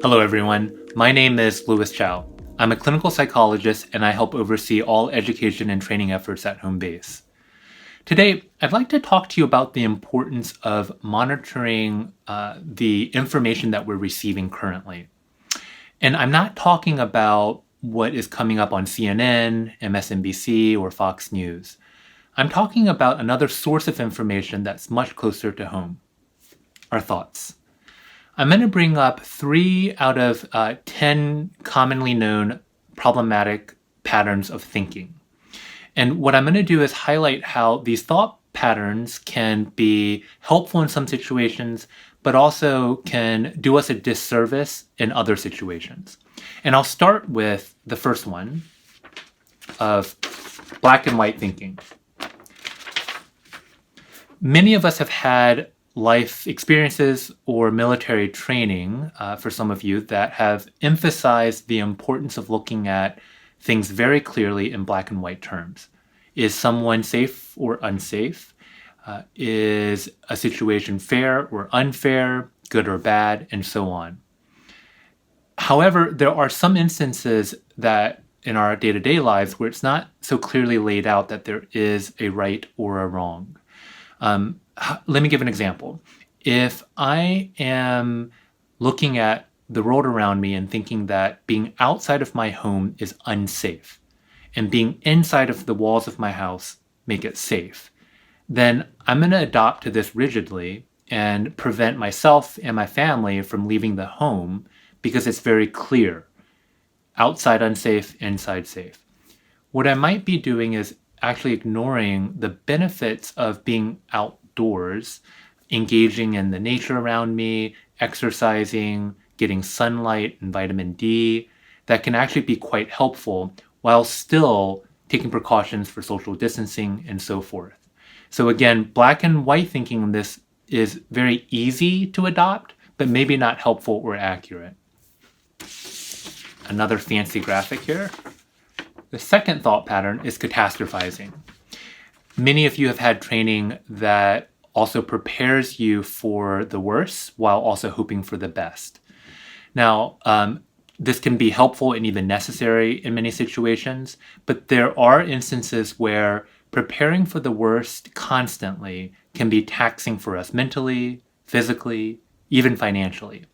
Hello, everyone. My name is Louis Chow. I'm a clinical psychologist and I help oversee all education and training efforts at home base. Today, I'd like to talk to you about the importance of monitoring the information that we're receiving currently. And I'm not talking about what is coming up on CNN, MSNBC, or Fox News. I'm talking about another source of information that's much closer to home: our thoughts. I'm going to bring up 3 out of 10 commonly known problematic patterns of thinking. And what I'm going to do is highlight how these thought patterns can be helpful in some situations, but also can do us a disservice in other situations. And I'll start with the first one of black and white thinking. Many of us have had life experiences or military training, for some of you, that have emphasized the importance of looking at things very clearly in black and white terms. Is someone safe or unsafe? Is a situation fair or unfair, good or bad, and so on. However, there are some instances that in our day-to-day lives where it's not so clearly laid out that there is a right or a wrong. Let me give an example. If I am looking at the world around me and thinking that being outside of my home is unsafe and being inside of the walls of my house make it safe, then I'm going to adopt to this rigidly and prevent myself and my family from leaving the home because it's very clear: outside unsafe, inside safe. What I might be doing is actually ignoring the benefits of being outdoors, engaging in the nature around me, exercising, getting sunlight and vitamin D, that can actually be quite helpful while still taking precautions for social distancing and so forth. So again, black and white thinking on this is very easy to adopt, but maybe not helpful or accurate. Another fancy graphic here. The second thought pattern is catastrophizing. Many of you have had training that also prepares you for the worst while also hoping for the best. Now, this can be helpful and even necessary in many situations, but there are instances where preparing for the worst constantly can be taxing for us mentally, physically, even financially.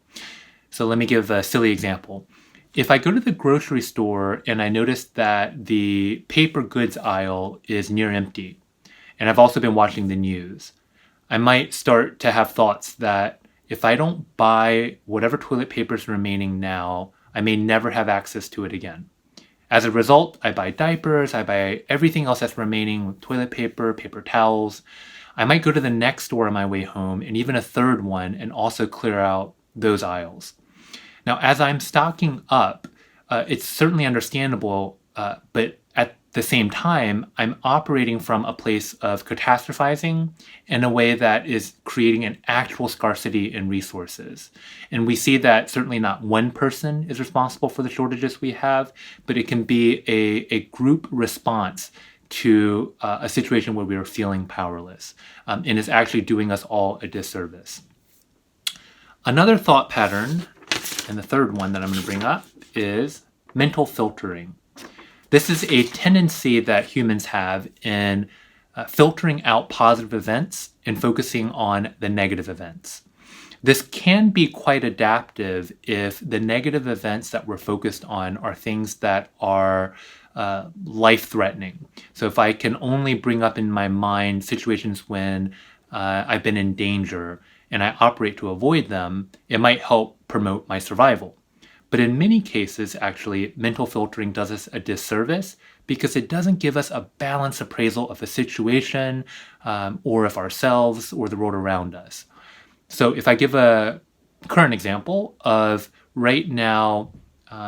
So let me give a silly example. If I go to the grocery store and I notice that the paper goods aisle is near empty, and I've also been watching the news, I might start to have thoughts that if I don't buy whatever toilet paper is remaining now, I may never have access to it again. As a result, I buy diapers, I buy everything else that's remaining: toilet paper, paper towels. I might go to the next store on my way home and even a third one and also clear out those aisles. Now, as I'm stocking up, it's certainly understandable, but at the same time, I'm operating from a place of catastrophizing in a way that is creating an actual scarcity in resources. And we see that certainly not one person is responsible for the shortages we have, but it can be a group response to a situation where we are feeling powerless, and is actually doing us all a disservice. Another thought pattern, and the third one that I'm going to bring up, is mental filtering. This is a tendency that humans have in filtering out positive events and focusing on the negative events. This can be quite adaptive if the negative events that we're focused on are things that are life-threatening. So if I can only bring up in my mind situations when I've been in danger and I operate to avoid them, it might help promote my survival. But in many cases, actually, mental filtering does us a disservice because it doesn't give us a balanced appraisal of a situation, or of ourselves or the world around us. So if I give a current example of right now,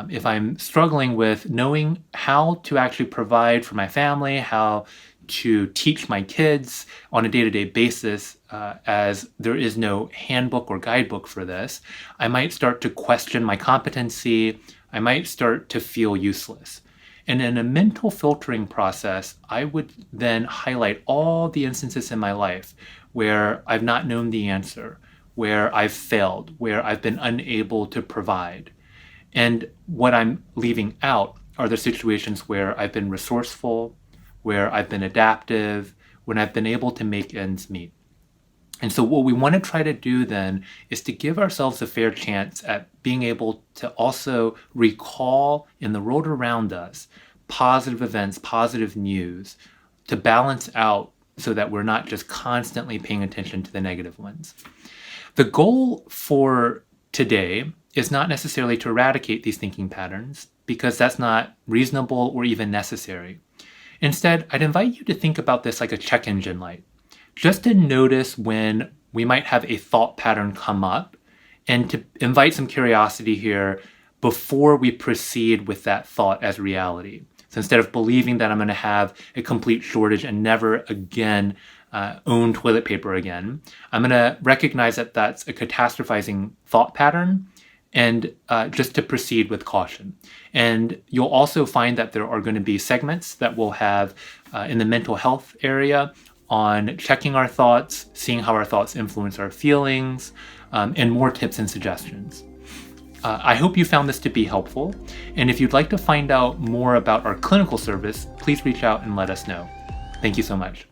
if I'm struggling with knowing how to actually provide for my family, how to teach my kids on a day-to-day basis, as there is no handbook or guidebook for this, I might start to question my competency. I might start to feel useless. And in a mental filtering process, I would then highlight all the instances in my life where I've not known the answer, where I've failed, where I've been unable to provide. And what I'm leaving out are the situations where I've been resourceful, where I've been adaptive, when I've been able to make ends meet. And so what we want to try to do then is to give ourselves a fair chance at being able to also recall in the world around us positive events, positive news, to balance out so that we're not just constantly paying attention to the negative ones. The goal for today is not necessarily to eradicate these thinking patterns, because that's not reasonable or even necessary. Instead, I'd invite you to think about this like a check engine light, just to notice when we might have a thought pattern come up and to invite some curiosity here before we proceed with that thought as reality. So instead of believing that I'm going to have a complete shortage and never again own toilet paper again, I'm going to recognize that that's a catastrophizing thought pattern and just to proceed with caution. And you'll also find that there are going to be segments that we'll have in the mental health area on checking our thoughts, seeing how our thoughts influence our feelings, and more tips and suggestions. I hope you found this to be helpful. And if you'd like to find out more about our clinical service, please reach out and let us know. Thank you so much.